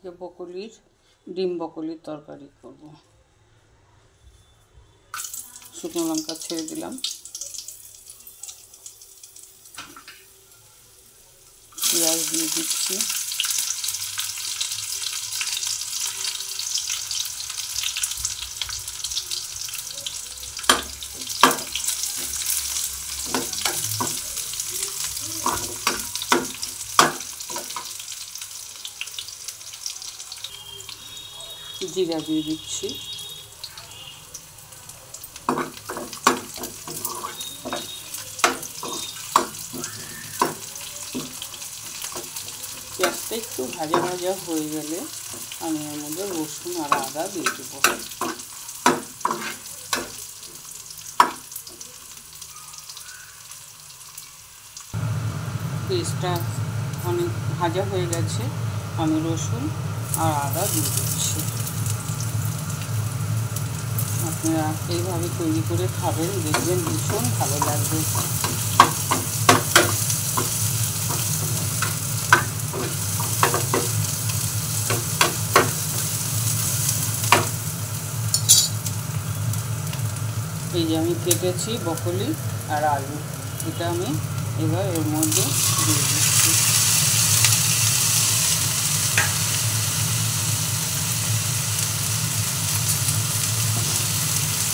আজকে বকলির ডিম বকলির তরকারি করব। শুকনো লঙ্কা ছেড়ে দিলাম, পেঁয়াজ দিয়ে দিচ্ছি, জিরা দিয়ে দিচ্ছি, পেঁয়াজটা একটু ভাজা ভাজা হয়ে গেলে আমি এর মধ্যে রসুন আর আদা দিয়ে দেবো। পেঁয়াজটা অনেক ভাজা হয়ে গেছে, আমি রসুন আর আদা দিয়ে দিচ্ছি। আপনারা এইভাবে তৈরি করে খাবেন, দেখবেন ভীষণ ভালো লাগবে। এই যে আমি কেটেছি বকলি আর আলু, এটা আমি এবার এর মধ্যে দিয়ে দিচ্ছি।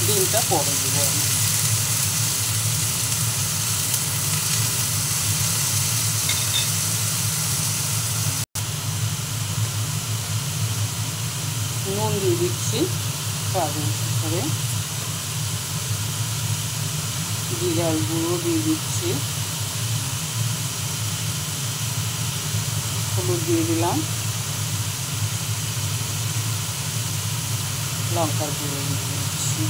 ডিমটা পরে দেবো আমি। নুন দিয়ে দিচ্ছি স্বাদ অনুসারে, জিরার গুঁড়ো দিয়ে দিচ্ছি, হলুদ দিয়ে দিলাম, লঙ্কার গুঁড়ো দিয়ে দিচ্ছি।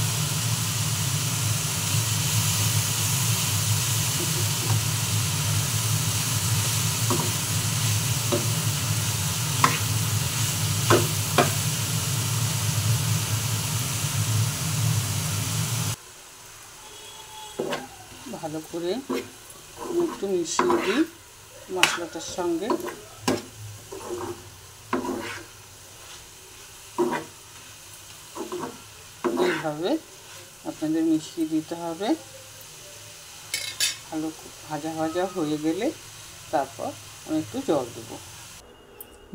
ভালো করে একটু মিশিয়ে দিই মশলাটার সঙ্গে। এইভাবে আপনাদের মিশিয়ে দিতে হবে। ভালো ভাজা ভাজা হয়ে গেলে তারপর আমি একটু জল দেবো।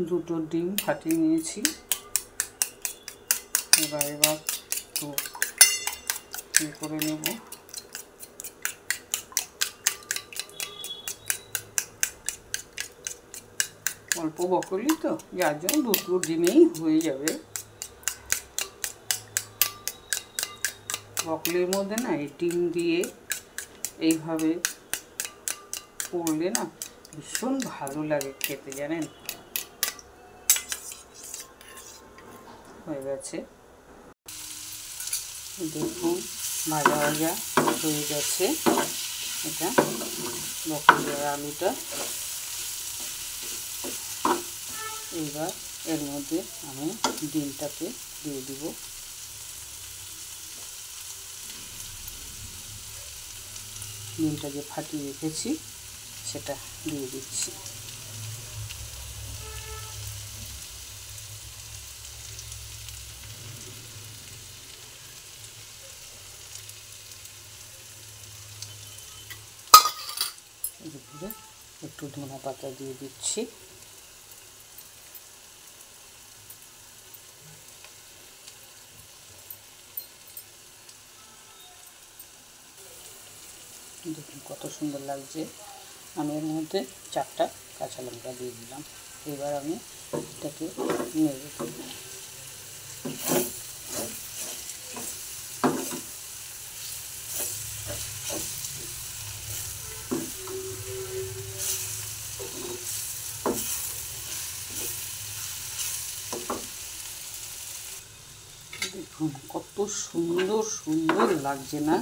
দুটো ডিম ফাটিয়ে নিয়েছি, এবার একটু করে নেব। অল্প বকলি তো, যার জন্য দুটো ডিমেই হয়ে যাবে। বকলির মধ্যে না এই ডিম দিয়ে এইভাবে করলে না ভীষণ ভালো লাগে খেতে, জানেন। হয়ে গেছে, দেখুন ভাজা ভাজা হয়ে গেছে এটা বকলি আর আলুটা। এবার এর মধ্যে আমি ডিমটাকে দিয়ে দিব। ডিমটা যে ফাটিয়ে রেখেছি সেটা দিয়ে দিচ্ছি। এরপরে একটু ধনে পাতা দিয়ে দিচ্ছি। দেখুন কত সুন্দর লাগছে। আমি এর মধ্যে 4টা কাঁচা লঙ্কা দিয়ে দিলাম। এবার আমি এটাকে নেড়ে দেব। দেখুন কত সুন্দর সুন্দর লাগছে না,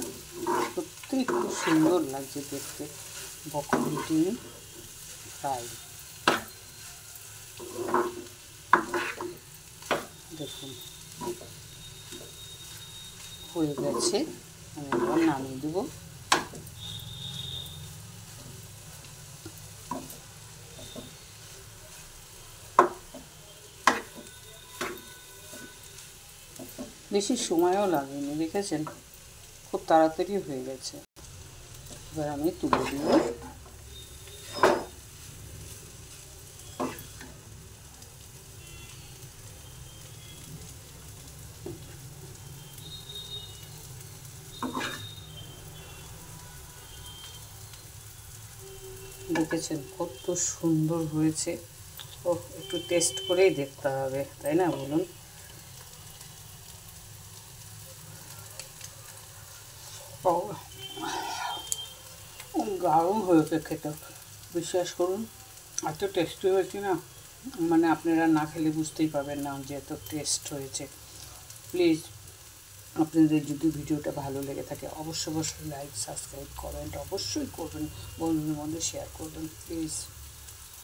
সত্যি খুব সুন্দর লাগছে দেখতে বকলি ডিম ফ্রাই। দেখুন হয়ে গেছে, আমি এবার নামিয়ে দেবো। বেশি সময়ও লাগেনি, দেখেছেন খুব তাড়াতাড়ি হয়ে গেছে। এবার আমি তুলে দিব। দেখেছেন কত সুন্দর হয়েছে। ও একটু টেস্ট করেই দেখতে হবে, তাই না বলুন? দারুণ হয়েছে খেতে, বিশ্বাস করুন। এত টেস্টি হয়েছে না, মানে আপনারা না খেলে বুঝতেই পারবেন না যে এত টেস্ট হয়েছে। প্লিজ আপনাদের যদি ভিডিওটা ভালো লেগে থাকে অবশ্যই লাইক, সাবস্ক্রাইব, কমেন্ট অবশ্যই করবেন, বন্ধুদের মধ্যে শেয়ার করবেন প্লিজ।